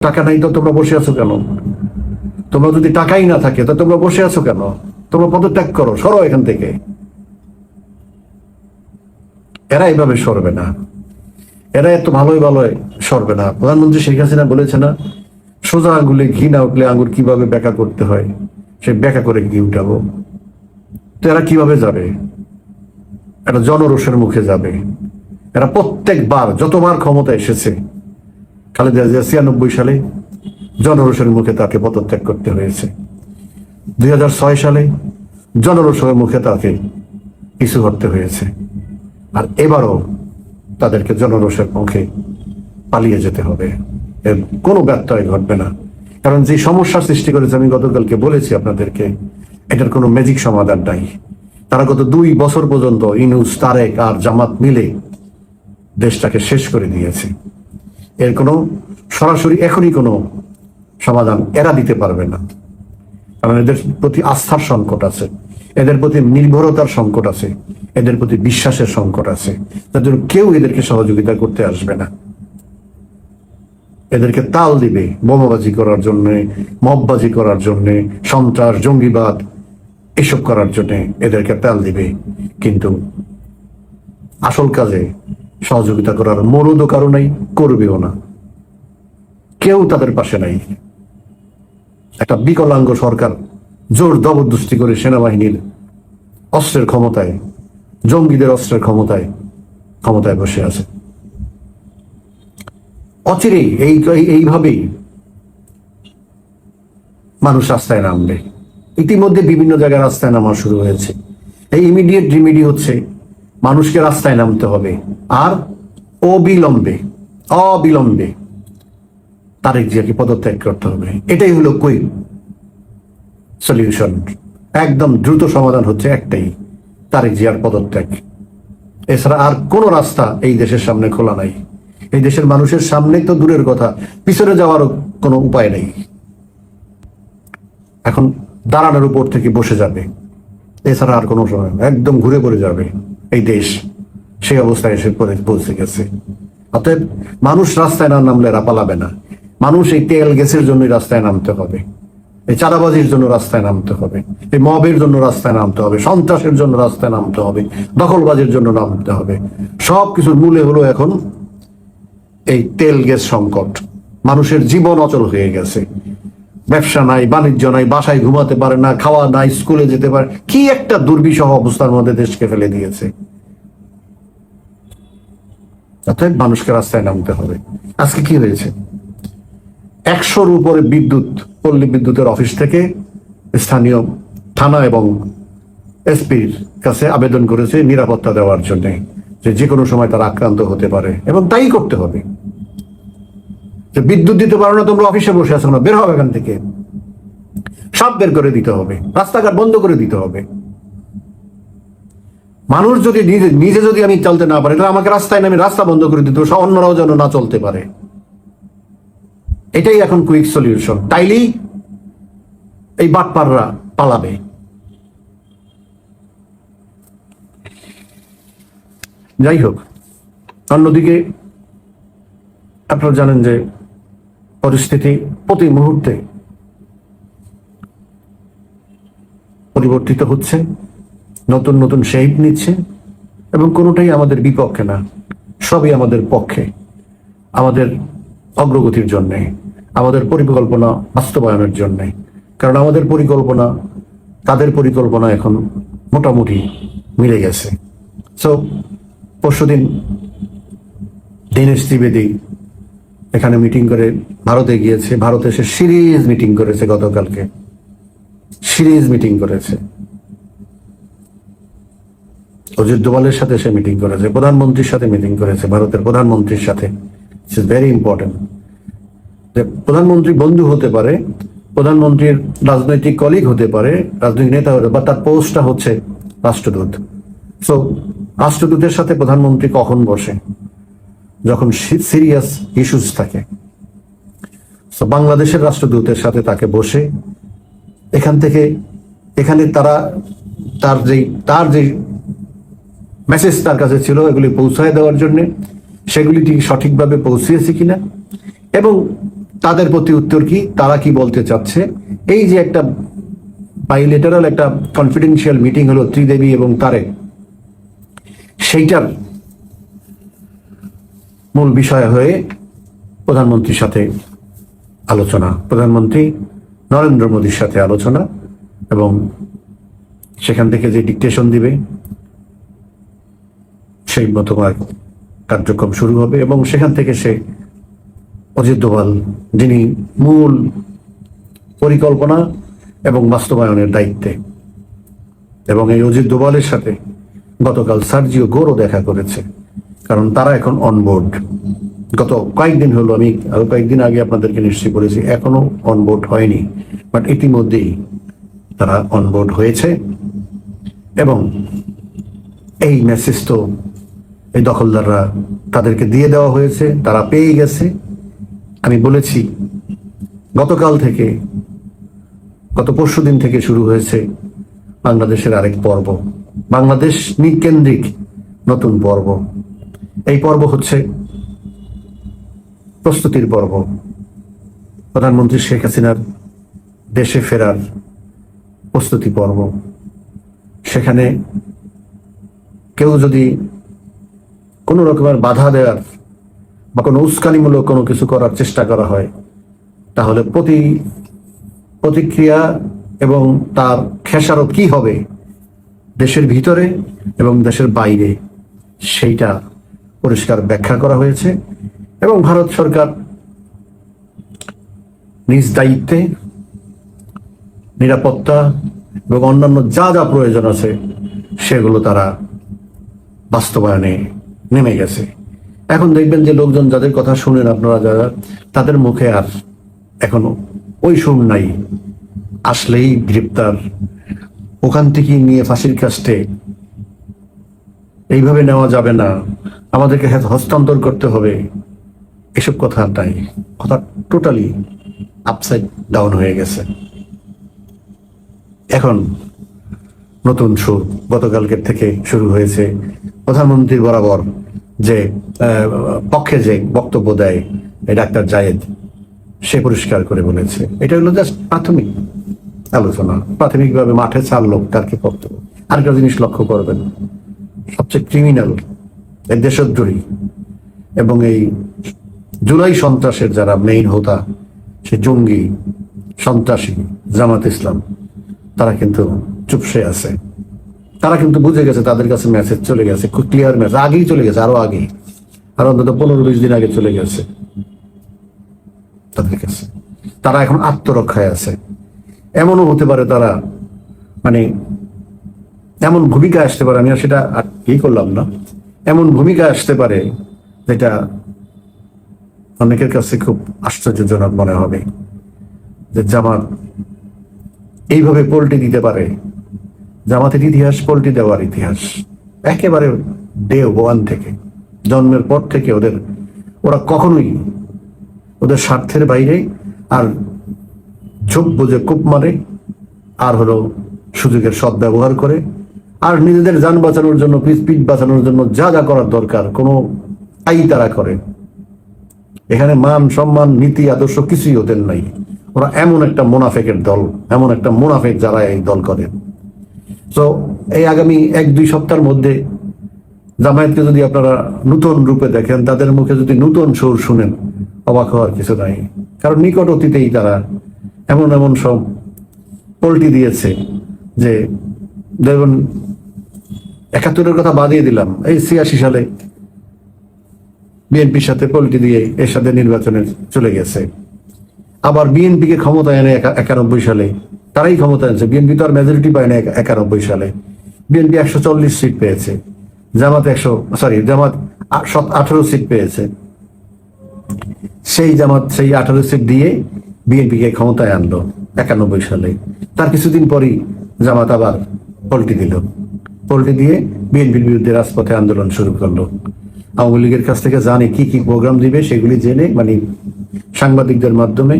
টাকা নাই তো তোমরা বসে আছো কেন? তোমরা যদি টাকাই না থাকে তো তোমরা বসে আছো কেন? তোমরা পদত্যাগ করো, সরো এখান থেকে। এরা এইভাবে সরবে না, এরা এত ভালোই ভালোই সরবে না। প্রধানমন্ত্রী শেখ হাসিনা বলেছে না, সোজা আঙ্গুলে ঘি না উঠলে আঙ্গুর কিভাবে ব্যাখ্যা করতে হয়, সে ব্যাখ্যা করে ঘি উঠাবো। তো এরা কিভাবে যাবে? এটা জনরোষের মুখে যাবে। এরা প্রত্যেকবার যতবার ক্ষমতা এসেছে, খালেদা জিয়া 96 সালে জনরোষের মুখে তাকে পদত্যাগ করতে হয়েছে, 2006 সালে জনরোষের মুখে তাকে পিছু হটতে হয়েছে, আর এবারও তাদেরকে জনরোষের মুখে পালিয়ে যেতে হবে। এর কোনো ব্যত্যয় ঘটবে না, কারণ যে সমস্যার সৃষ্টি করেছে আমি গতকালকে বলেছি আপনাদেরকে, এটার কোনো ম্যাজিক সমাধান নাই। তারা গত 2 বছর পর্যন্ত ইউনূস, তারেক আর জামাত মিলে দেশটাকে শেষ করে দিয়েছে। এর কোনো সরাসরি এখনই কোনো সমাধান এরা দিতে পারবে না, কারণ এদের প্রতি আস্থার সংকট আছে, এদের প্রতি নির্ভরতার সংকট আছে, এদের প্রতি বিশ্বাসের সংকট আছে, তার জন্য কেউ এদেরকে সহযোগিতা করতে আসবে না। এদেরকে তাল দিবে বোমাবাজি করার জন্য, মববাজি করার জন্য, সন্ত্রাস, জঙ্গিবাদ এসব করার জন্য এদেরকে তাল দিবে, কিন্তু আসল কাজে সহযোগিতা করার মরদও কারো নাই, করবেও না। কেউ তাদের পাশে নাই। একটা বিকলাঙ্গ সরকার জোর জবরদস্তি করে সেনাবাহিনীর অস্ত্রের ক্ষমতায়, জঙ্গিদের অস্ত্রের ক্ষমতায় বসে আছে। অচিরেই এইভাবেই মানুষ রাস্তায় নামবে। ইতিমধ্যে বিভিন্ন জায়গায় রাস্তায় নামা শুরু হয়েছে। এই ইমিডিয়েট রিমিডি হচ্ছে মানুষকে রাস্তায় নামতে হবে, আর অবিলম্বে তারেক জিয়াকে পদত্যাগ করতে হবে। এটাই হলো কুইক সলিউশন। একদম দ্রুত সমাধান হচ্ছে একটাই, তারেক জিয়ার পদত্যাগ। এছাড়া আর কোনো রাস্তা এই দেশের সামনে খোলা নাই। এই দেশের মানুষের সামনে তো দূরের কথা, পিছনে যাওয়ারও কোনো উপায় নেই। এখন দাঁড়ানোর উপর থেকে বসে যাবে, এছাড়া আর কোনো সময় একদম ঘুরে পড়ে যাবে এই দেশ। সেই অবস্থায় এসে পৌঁছে গেছে। অতএব মানুষ রাস্তায় না নামলে এরা পালাবে না। মানুষ এই তেল গ্যাসের জন্য রাস্তায় নামতে হবে, এই চাঁদাবাজির জন্য রাস্তায় নামতে হবে, এই মবের জন্য রাস্তায় নামতে হবে, সন্ত্রাসের জন্য রাস্তায় নামতে হবে, দখলবাজির জন্য নামতে হবে। সবকিছুর মূলে হলো এখন এই তেল গ্যাস সংকট। মানুষের জীবন অচল হয়ে গেছে, ব্যবসা নাই, বাণিজ্য নাই, বাসায় ঘুমাতে পারে না, খাওয়া নাই, স্কুলে যেতে পারে। কি একটা দুর্বিষহ অবস্থার মধ্যে দেশকে ফেলে দিয়েছে। অতএব মানুষকে রাস্তায় নামতে হবে। আজকে কি হয়েছে? 100-র উপরে পল্লী বিদ্যুতের অফিস থেকে স্থানীয় থানা এবং এসপির কাছে আবেদন করেছে নিরাপত্তা দেওয়ার জন্য, যে কোনো সময় তারা আক্রান্ত হতে পারে, এবং তাই করতে হবে। যে বিদ্যুৎ দিতে পারো না, তোমরা অফিসে বসে আছো না, বের হবে এখান থেকে, সব বের করে দিতে হবে, রাস্তাঘাট বন্ধ করে দিতে হবে। মানুষ যদি নিজে যদি আমি চলতে না পারি, তাহলে আমাকে রাস্তায় নামে রাস্তা বন্ধ করে দিতে হবে, অন্যরাও যেন না চলতে পারে। এটাই এখন কুইক সলিউশন। তাইলেই এই বাটপাররা পালাবে। যাই হোক, অন্যদিকে আপনারা জানেন যে পরিস্থিতি প্রতি মুহূর্তে পরিবর্তিত হচ্ছে, নতুন নতুন শেপ নিচ্ছে, এবং কোনোটাই আমাদের বিপক্ষে না, সবই আমাদের পক্ষে, আমাদের অগ্রগতির জন্যে, আমাদের পরিকল্পনা বাস্তবায়নের জন্যে। কারণ আমাদের পরিকল্পনা তাদের পরিকল্পনা এখন মোটামুটি মিলে গেছে। সো পরশুদিন দীনেশ ত্রিবেদী এখানে মিটিং করে ভারতে গিয়েছে। ভারতে সে সিরিজ মিটিং করেছে, গতকালকে সিরিজ মিটিং করেছে। অজিত দোভালের সাথে সে মিটিং করেছে, প্রধানমন্ত্রীর সাথে মিটিং করেছে, ভারতের প্রধানমন্ত্রীর সাথে। ইটস ভেরি ইম্পর্টেন্ট যে প্রধানমন্ত্রী বন্ধু হতে পারে, প্রধানমন্ত্রীর রাজনৈতিক কলিগ হতে পারে, রাজনৈতিক নেতা হতে পারে, তার পোস্টটা হচ্ছে রাষ্ট্রদূত। সো রাষ্ট্রদূতের সাথে প্রধানমন্ত্রী কখন বসে? যখন সিরিয়াস ইস্যুস থাকে। সো বাংলাদেশের রাষ্ট্রদূতের সাথে তাকে বসে এখানে তার যে মেসেজ তার কাছে ছিল এগুলি পৌঁছায় দেওয়ার জন্য, সেগুলি ঠিক সঠিকভাবে পৌঁছিয়েছে কিনা, এবং তাদের প্রতি উত্তর কি, তারা কি বলতে চাচ্ছে? এই যে একটা বাইলেটারাল একটা কনফিডেন্সিয়াল মিটিং হলো ত্রিদেবী এবং তারেক, সেইটার মূল বিষয় হয়ে প্রধানমন্ত্রীর সাথে আলোচনা, প্রধানমন্ত্রী নরেন্দ্র মোদীর সাথে আলোচনা, এবং সেখান থেকে যে ডিকটেশন দিবে সেই মতো কার্যক্রম শুরু হবে। এবং সেখান থেকে সে অজিত দোভাল, যিনি মূল পরিকল্পনা এবং বাস্তবায়নের দায়িত্বে, এবং এই অজিত দোভালের সাথে গতকাল সার্জিও গোরও দেখা করেছে, কারণ তারা এখন অনবোর্ড। গত কয়েকদিন হলো, আমি আরো কয়েকদিন আগে আপনাদেরকে নিশ্চয়ই বলেছি, এখনো অনবোর্ড হয়নি, বাট ইতিমধ্যেই তারা অনবোর্ড হয়েছে। এবং এই মেসেজ তো এই দখলদাররা তাদেরকে দিয়ে দেওয়া হয়েছে, তারা পেয়ে গেছে। আমি বলেছি গতকাল থেকে, গত পরশুদিন থেকে শুরু হয়েছে বাংলাদেশের আরেক পর্ব, বাংলাদেশ কেন্দ্রিক নতুন পর্ব। এই পর্ব হচ্ছে প্রস্তুতির পর্ব, প্রধানমন্ত্রী শেখ হাসিনার দেশে ফেরার প্রস্তুতি পর্ব। সেখানে কেউ যদি কোনো রকমের বাধা দেওয়ার বা কোনো উস্কানিমূলক কোনো কিছু করার চেষ্টা করা হয়, তাহলে প্রতিক্রিয়া এবং তার খেসারত কি হবে দেশের ভিতরে এবং দেশের বাইরে, সেইটা পরিষ্কার ব্যাখ্যা করা হয়েছে। এবং ভারত সরকার নিজ দায়িত্বে নিরাপত্তা এবং অন্যান্য যা যা প্রয়োজন আছে সেগুলো তারা বাস্তবায়নে নেমে গেছে। এখন দেখবেন যে লোকজন যাদের কথা শুনেন আপনারা, যারা, তাদের মুখে আর এখনো ওই সুর নাই, আসলেই গ্রেপ্তার, ওখান থেকে নিয়ে ফাঁসির কাস্টে, এইভাবে নেওয়া যাবে না, আমাদেরকে হস্তান্তর করতে হবে, এসব কথা নাই। কথা টোটালি আপসাইড ডাউন হয়ে গেছে। এখন নতুন সুর গতকালকের থেকে শুরু হয়েছে। প্রধানমন্ত্রীর বরাবর যে পক্ষে যে বক্তব্য দেয় ডাক্তার জায়েদ, সে পরিষ্কার করে বলেছে এটা হলো জাস্ট প্রাথমিক আলোচনা, প্রাথমিকভাবে মাঠে চার লোক তার কি বক্তব্য। আরেকটা জিনিস লক্ষ্য করবেন, সবচেয়ে ক্রিমিনাল, এই দেশদ্রোহী এবং এই জুলাই সন্ত্রাসের যারা মেইন হোতা, সে জঙ্গি সন্ত্রাসী জামাত ইসলাম, তারা কিন্তু চুপসে আছে। তারা কিন্তু বুঝে গেছে, তাদের কাছে মেসেজ চলে গেছে, খুব ক্লিয়ার মেসেজ, আগেই চলে গেছে, আরো আগে, আর অন্তত 15-20 দিন আগে চলে গেছে তাদের কাছে। তারা এখন আত্মরক্ষায় আছে। এমনও হতে পারে তারা মানে এমন ভূমিকা আসতে পারে, আমি আর সেটা কি করলাম না, এমন ভূমিকা আসতে পারে যেটা অনেকের কাছে খুব আশ্চর্যজনক মনে হবে, যে জামাত এইভাবে পল্টি দিতে পারে। জামাতের ইতিহাস পল্টি দেওয়ার ইতিহাস, একেবারে ডে ওয়ান থেকে, জন্মের পর থেকে ওরা কখনোই ওদের স্বার্থের বাইরে আর ঝোপ বুঝে কূপ মারে, আর হলো সুযোগের সৎ ব্যবহার করে, আর নিজেদের যান বাঁচানোর জন্য, পিঠ বাঁচানোর জন্য যা যা করার দরকার কোনো তারা করে। এখানে মান সম্মান নীতি আদর্শ কিছুই ওদের নাই। ওরা এমন একটা মুনাফেকের দল, এমন একটা মুনাফেক যারা এই দল করে। তো এই আগামী 1-2 সপ্তাহের মধ্যে জামায়াতকে যদি আপনারা নতুন রূপে দেখেন, তাদের মুখে যদি নতুন সুর শুনেন, অবাক হওয়ার কিছু নাই। কারণ নিকট অতীতেই তারা এমন এমন সব পল্টি দিয়েছে যে দেখুন, 71-এর কথা বাদিয়ে দিলাম, এই 86 সালে বিএনপির সাথে পল্টি দিয়ে এর সাথে নির্বাচনে চলে গেছে। আবার বিএনপিকে ক্ষমতায় এনে 91 সালে তারাই ক্ষমতা এনেছে। বিএনপি তো আর মেজরিটি পায় না 91 সালে। বিএনপি 140 সিট পেয়েছে, জামাত 18 সিট পেয়েছে। সেই জামাত সেই 18 সিট দিয়ে বিএনপিকে ক্ষমতায় আনলো 91 সালে। তার কিছুদিন পরই জামাত আবার পল্টি দিল, পল্টি দিয়ে বিএনপির বিরুদ্ধে রাজপথে আন্দোলন শুরু করলো। আওয়ামী লীগের কাছ থেকে জানে কি কি প্রোগ্রাম দিবে, সেগুলি জেনে, মানে সাংবাদিকদের মাধ্যমে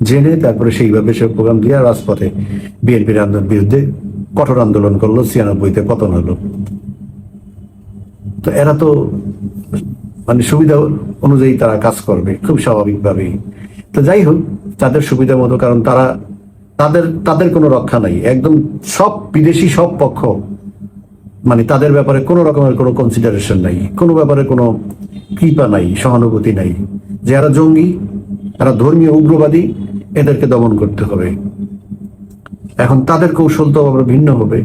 জেনে, তারপরে সেইভাবে সে প্রোগ্রাম দিয়ে রাজপথে বিএনপির বিরুদ্ধে কঠোর আন্দোলন করলো। 96-তে পতন হলো। তো এরা তো মানে সুবিধা অনুযায়ী তারা কাজ করবে খুব স্বাভাবিকভাবেই। তো যাই হোক, তাদের সুবিধা মতো, কারণ তারা তাদের কোনো রক্ষা নাই। একদম সব বিদেশি সব পক্ষ মানে তাদের ব্যাপারে কোনো রকমের কোনো কনসিডারেশন নাই, কোনো ব্যাপারে কোনো কৃপা নাই, সহানুভূতি নাই। যে এরা জঙ্গি, এরা ধর্মীয় উগ্রবাদী, এদেরকে দমন করতে হবে। এখন তাদের কৌশল তো আবার ভিন্ন হবে।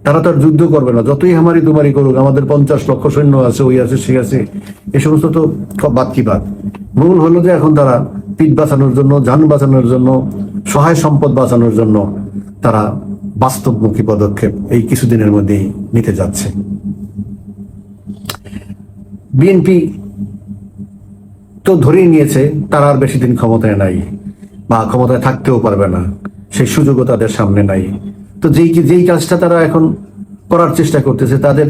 তারা তো আর যুদ্ধ করবে না, যতই হামারি দুমারি করুক, আমাদের 50 লক্ষ সৈন্য আছে, ওই আছে, সে আছে, এ সমস্ত তো বাদ কি বাদ। মূল হলো যে এখন তারা পিঠ বাঁচানোর জন্য, যান বাঁচানোর জন্য, সহায় সম্পদ বাঁচানোর জন্য তারা বাস্তবমুখী পদক্ষেপ এই কিছুদিনের মধ্যেই নিতে যাচ্ছে। বিএনপি তো ধরেই নিয়েছে তারা আর বেশি দিন ক্ষমতায় নাই, বা ক্ষমতায় থাকতেও পারবে না, সেই সুযোগও তাদের সামনে নাই। তো যেই কাজটা তারা এখন করার চেষ্টা করতেছে, তাদের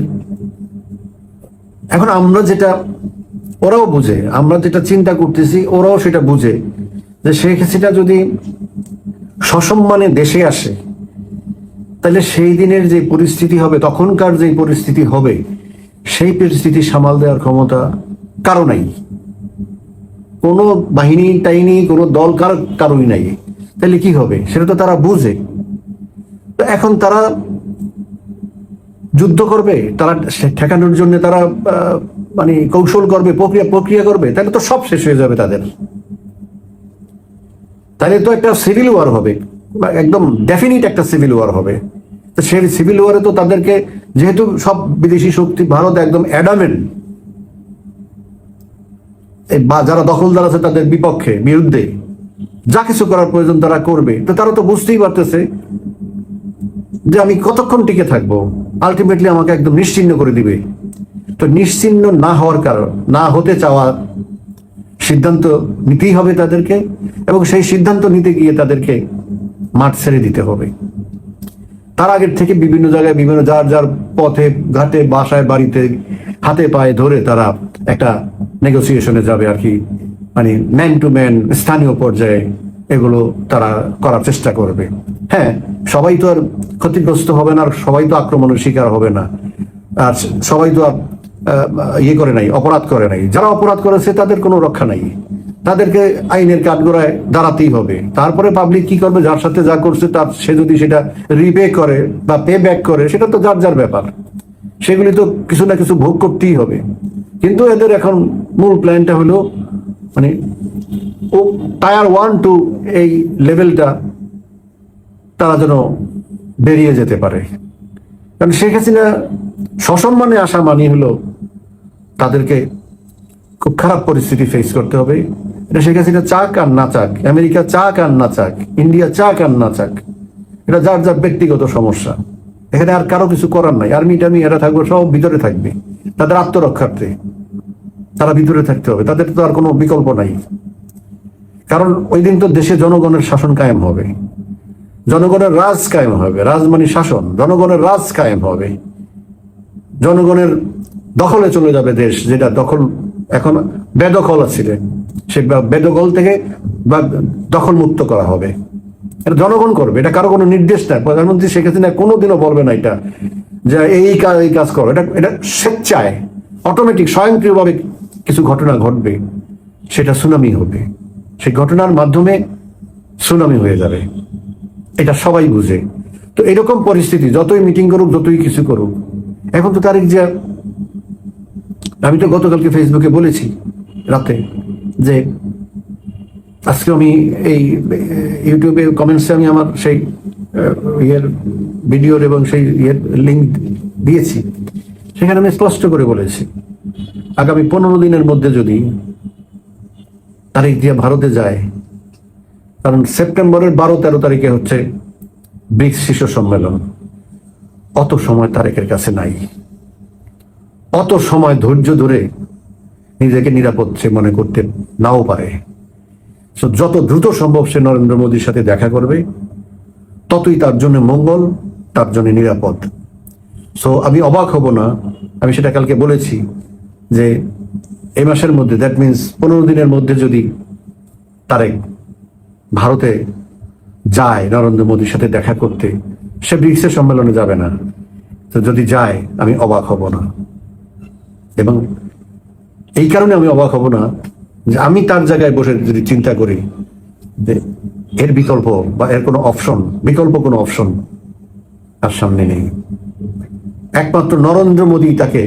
এখন আমরা যেটা, ওরাও বুঝে, আমরা যেটা চিন্তা করতেছি ওরাও সেটা বুঝে, যে শেখ হাসিনা যদি সসম্মানে দেশে আসে, তাহলে সেই দিনের যে পরিস্থিতি হবে, তখনকার যে পরিস্থিতি হবে, সেই পরিস্থিতি সামাল দেওয়ার ক্ষমতা কারো নাই। কোনো বাহিনী টাইনি, কোনো দল কারোই নাই। তাহলে কি হবে সেটা তো তারা বুঝে। তো এখন তারা যুদ্ধ করবে, তারা ঠেকানোর জন্য তারা মানে কৌশল করবে, প্রক্রিয়া করবে, তাহলে তো সব শেষ হয়ে যাবে তাদের। তাহলে তো একটা সিভিল ওয়ার হবে, একদম ডেফিনিট একটা সিভিল ওয়ার হবে। তো সেই সিভিল ওয়ারে তো তাদেরকে, যেহেতু সব বিদেশি শক্তি, ভারত একদম অ্যাডামেন্ট, বা যারা দখলদার আছে তাদের বিরুদ্ধে যা কিছু করার প্রয়োজন তারা করবে। তো তারা তো বুঝতেই পারতেছে যে আমি কতক্ষণ টিকে থাকবো, আলটিমেটলি আমাকে একদম নিশ্চিহ্ন করে দিবে। তো নিশ্চিহ্ন না হওয়ার কারণ, না হতে চাওয়ার সিদ্ধান্ত নিতেই হবে তাদেরকে, এবং সেই সিদ্ধান্ত নিতে গিয়ে তাদেরকে মাঠ ছেড়ে দিতে হবে। তার আগের থেকে বিভিন্ন জায়গায়, বিভিন্ন যার পথে ঘাটে, বাসায়, বাড়িতে, হাতে পায়ে ধরে তারা একটা নেগোসিয়েশনে যাবে আর কি, মানে ম্যান টু ম্যান, স্থানীয় পর্যায়ে এগুলো তারা করার চেষ্টা করবে। হ্যাঁ, সবাই তো আর ক্ষতিগ্রস্ত হবে না, আর সবাই তো আক্রমণের শিকার হবে না, আর সবাই তো আর করে নাই, অপরাধ করে নাই। যারা অপরাধ করেছে তাদের কোনো রক্ষা নাই, তাদেরকে আইনের কাঠগড়ায় দাঁড়াতেই হবে। তারপরে পাবলিক কি করবে, যার সাথে যা করছে তার, সে যদি সেটা রিপে করে বা পে ব্যাক করে, সেটা তো যার ব্যাপার, সেগুলি তো কিছু না কিছু ভোগ করতেই হবে। কিন্তু এদের এখন মূল প্ল্যানটা হলো মানে ও টায়ার 1 টু এই লেভেলটা তারা যেন বেরিয়ে যেতে পারে। কারণ শেখ হাসিনা সসম্মানে আসা মানে হলো তাদেরকে খুব খারাপ পরিস্থিতি ফেস করতে হবে। এটা শেখ হাসিনা চাক আর না চাক, আমেরিকা চাক আর না চাক, ইন্ডিয়া চাক আর না চাক, এটা যার ব্যক্তিগত সমস্যা। এখানে আর কারো কিছু করার নাই। আর্মি টার্মি এরা থাকবে, সব ভিতরে থাকবে, তাদের আত্মরক্ষার্থে তারা ভিতরে থাকতে হবে, তাদের তো আর কোনো বিকল্প নাই। কারণ ওই দিন তো দেশে জনগণের শাসন কায়েম হবে, জনগণের রাজ কায়েম হবে, রাজ মানে শাসন, জনগণের রাজ কায়েম হবে, জনগণের দখলে চলে যাবে দেশ, যেটা দখল এখন বেদখল আছে, সে বেদখল থেকে বা দখল মুক্ত করা হবে। এটা জনগণ করবে, এটা কারো কোনো নির্দেশ নাই। প্রধানমন্ত্রী শেখ হাসিনা কোনোদিনও বলবে না এটা যে এই কাজ করো, এটা স্বেচ্ছায় অটোমেটিক স্বয়ংক্রিয়ভাবে কিছু ঘটনা ঘটবে, সেটা সুনামি হবে, সেই ঘটনার মাধ্যমে সুনামি হয়ে যাবে, এটা সবাই বুঝে। তো এরকম পরিস্থিতি, যতই মিটিং করুক, যতই কিছু করুক, এখন তো তারিখ যে, আমি তো গতকালকে ফেসবুকে বলেছি রাতে যে আজকে আমি এই ইউটিউবে কমেন্টসে আমি আমার সেই ভিডিওর এবং সেই লিঙ্ক দিয়েছি, সেখানে আমি স্পষ্ট করে বলেছি আগামী 15 দিনের মধ্যে যদি তারিখ দিয়ে ভারতে যায়, কারণ সেপ্টেম্বরের 12-13 তারিখে হচ্ছে ব্রিক্স শীর্ষ সম্মেলন, অত সময় তারেকের কাছে নাই, অত সময় ধৈর্য ধরে নিজেকে নিরাপদ সে মনে করতে নাও পারে। যত দ্রুত সম্ভব সে নরেন্দ্র মোদীর সাথে দেখা করবে, ততই তার জন্য মঙ্গল, তার জন্য নিরাপদ। সো আমি অবাক হব না, আমি সেটা কালকে বলেছি যে এই মাসের মধ্যে, দ্যাট মিনস 15 দিনের মধ্যে যদি তারেক ভারতে যায় নরেন্দ্র মোদীর সাথে দেখা করতে, সে ব্রিক্সের সম্মেলনে যাবে না, তো যদি যায় আমি অবাক হব না। এবং এই কারণে আমি অবাক হব না যে আমি তার জায়গায় বসে যদি চিন্তা করি যে এর বিকল্প বা এর কোনো অপশন, বিকল্প কোনো অপশন তার সামনে নেই। একমাত্র নরেন্দ্র মোদী তাকে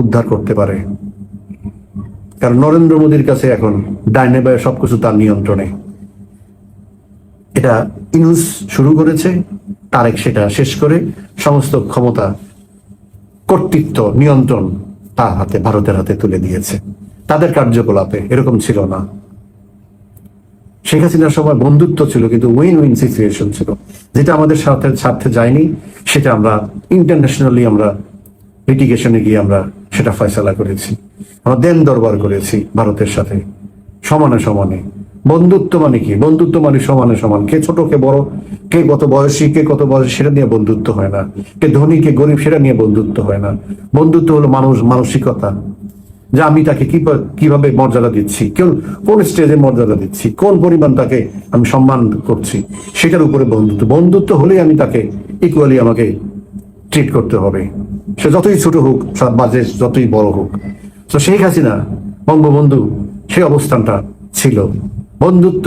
উদ্ধার করতে পারে, কারণ নরেন্দ্র মোদীর কাছে এখন ডাইনে বায়ে সবকিছু তার নিয়ন্ত্রণে। এটা ইউনূস শুরু করেছে, তারেক সেটা শেষ করে সমস্ত ক্ষমতা, কর্তৃত্ব, নিয়ন্ত্রণ তার হাতে, ভারতের হাতে তুলে দিয়েছে। তাদের কার্যকলাপে এরকম ছিল না। শেখ হাসিনার সময় বন্ধুত্ব ছিল, কিন্তু উইন উইন সিচুয়েশন ছিল, যেটা আমাদের স্বার্থে যায়নি। সেটা আমরা ইন্টারন্যাশনালি আমরা লিটিগেশনে গিয়ে আমরা সেটা ফয়সালা করেছি। আমরা দেন দরবার করেছি ভারতের সাথে সমানে সমানে। বন্ধুত্ব মানে কি? বন্ধুত্ব মানে সমানে সমান। কে ছোট কে বড়, কে কত বয়সী কে কত বয়সী সেটা নিয়ে বন্ধুত্ব হয় না। কে ধনী কে গরিব সেটা নিয়ে বন্ধুত্ব হয় না। বন্ধুত্ব হলো মানসিকতা, যে আমি তাকে কিভাবে মর্যাদা দিচ্ছি, কোন স্টেজে মর্যাদা দিচ্ছি, কোন পরিমাণ তাকে আমি সম্মান করছি, সেটার উপরে বন্ধুত্ব। বন্ধুত্ব হলেই আমি তাকে ইকুয়ালি আমাকে ট্রিট করতে হবে, সে যতই ছোট হোক বা যতই বড় হোক। তো শেখ হাসিনা, বঙ্গবন্ধু সেই অবস্থানটা ছিল। বন্ধুত্ব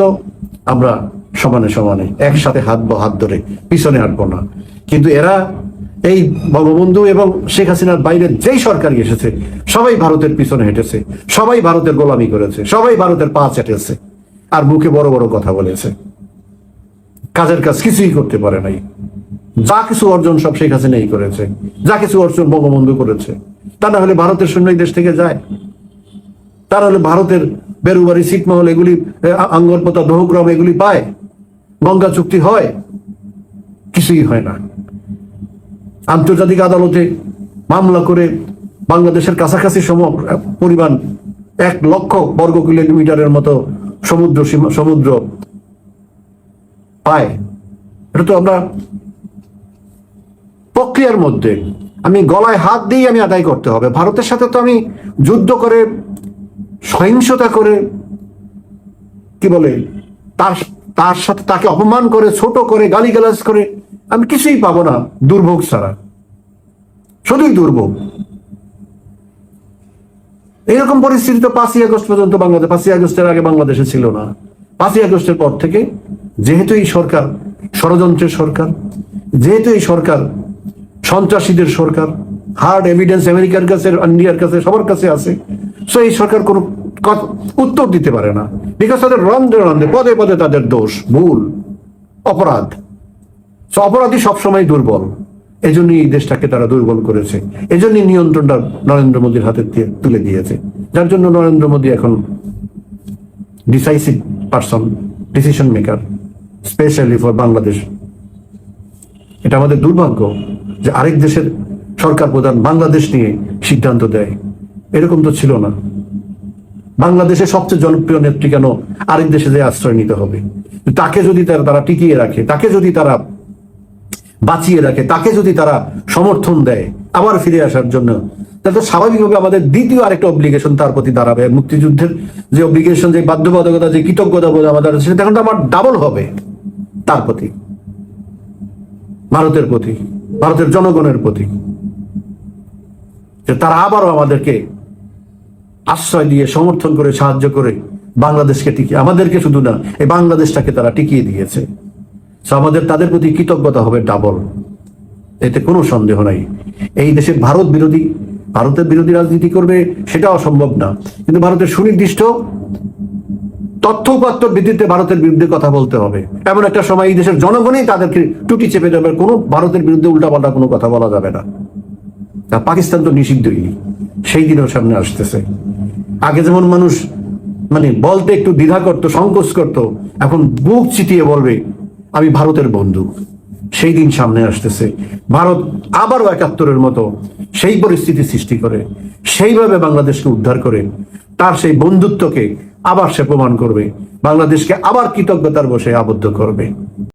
আমরা সমানে সমানে একসাথে হাত ধরে পিছনে হাঁটবো না। কিন্তু এরা এই বঙ্গবন্ধু এবং শেখ হাসিনার বাইরে যেই সরকারই এসেছে সবাই ভারতের পিছনে হেঁটেছে, সবাই ভারতের গোলামি করেছে, সবাই ভারতের পা চেটেছে, আর মুখে বড় বড় কথা বলেছে, কাজের কাজ কিছুই করতে পারে নাই। যা কিছু অর্জন সব শেখ হাসিনাই করেছে, যা কিছু অর্জন বঙ্গবন্ধু করেছে। তা না হলে ভারতের সৈন্য দেশ থেকে যায়? তারা হলে ভারতের বেরুবাড়ি, ছিটমহল, এগুলি আঙ্গরপোতা, দোহগ্রাম এগুলি পায়? গঙ্গা চুক্তি হয়? কিছুই হয় না। আন্তর্জাতিক আদালতে মামলা করে বাংলাদেশের কাছাকাছি পরিমাণ 1,00,000 বর্গ কিলোমিটারের মতো সমুদ্র পায়। এটা তো আমরা প্রক্রিয়ার মধ্যে, আমি গলায় হাত দিয়ে আমি আদায় করতে হবে। ভারতের সাথে তো আমি যুদ্ধ করে, সহিংসতা করে, কি বলে, তার সাথে তাকে অপমান করে, ছোট করে, গালিগালাজ করে আমি কিছুই পাবো না, দুর্ভোগ ছাড়া, শুধুই দুর্ভোগ। এইরকম পরিস্থিতি তো 5ই আগস্ট পর্যন্ত 5ই আগস্টের আগে বাংলাদেশে ছিল না। 5ই আগস্টের পর থেকে যেহেতু এই সরকার ষড়যন্ত্রের সরকার, যেহেতু এই সরকার সন্ত্রাসীদের সরকার, হার্ড এভিডেন্স আমেরিকার কাছে, ইন্ডিয়ার কাছে, সবার কাছে আছে, সো এই সরকার কোনো উত্তর দিতে পারে না। বিকজ তাদের রন্ধে পদে পদে তাদের দোষ, ভুল, অপরাধ। অপরাধী সবসময় দুর্বল, এজন্যই এই দেশটাকে তারা দুর্বল করেছে, এজন্যই নিয়ন্ত্রণটা নরেন্দ্র মোদীর হাতে তুলে দিয়েছে। যার জন্য নরেন্দ্র মোদী এখন decisive person, decision maker, specially for Bangladesh. এটা আমাদের দুর্ভাগ্য যে আরেক দেশের সরকার প্রধান বাংলাদেশ নিয়ে সিদ্ধান্ত দেয়। এরকম তো ছিল না। বাংলাদেশের সবচেয়ে জনপ্রিয় নেত্রী কেন আরেক দেশে যে আশ্রয় নিতে হবে? তাকে যদি তারা টিকিয়ে রাখে, তাকে যদি তারা বাঁচিয়ে রাখে, তাকে যদি তারা সমর্থন দেয় আবার ফিরে আসার জন্য, তাহলে তো স্বাভাবিকভাবে আমাদের দ্বিতীয় আরেকটা অব্লিগেশন তার প্রতি দাঁড়াবে। মুক্তিযুদ্ধের যে অব্লিগেশন, যে বাধ্যবাধকতা, যে কৃতজ্ঞতা বোধ আমাদের, সেটা এখন তো আমার ডাবল হবে তার প্রতি, ভারতের প্রতি, ভারতের জনগণের প্রতি, যে তারা আবারও আমাদেরকে আশ্রয় দিয়ে, সমর্থন করে, সাহায্য করে বাংলাদেশকে টিকিয়ে, আমাদেরকে শুধু না, এই বাংলাদেশটাকে তারা টিকিয়ে দিয়েছে। আমাদের তাদের প্রতি কৃতজ্ঞতা হবে ডাবল, এতে কোনো সন্দেহ নাই। এই দেশের ভারতের বিরোধী রাজনীতি করবে সেটাও সম্ভব না, কিন্তু ভারতের সুনির্দিষ্ট তথ্য উপাত্তর ভিত্তিতে ভারতের বিরুদ্ধে কথা বলতে হবে। এমন একটা সময় এই দেশের জনগণই তাদেরকে টুটি চেপে যাবে, কোনো ভারতের বিরুদ্ধে উল্টাপাল্টা কোনো কথা বলা যাবে না। পাকিস্তান তো নিষিদ্ধই, সেই দিনও সামনে আসতেছে। আগে যেমন মানুষ বলতে একটু দ্বিধা করতো, সংকোচ করতো, এখন বুক চিতিয়ে বলবে আমি ভারতের বন্ধু। সেই দিন সামনে আসতেছে। ভারত আবারও 71-এর মতো সেই পরিস্থিতি সৃষ্টি করে, সেইভাবে বাংলাদেশকে উদ্ধার করে, তার সেই বন্ধুত্বকে আবার সে প্রমাণ করবে, বাংলাদেশকে আবার কৃতজ্ঞতার বসে আবদ্ধ করবে।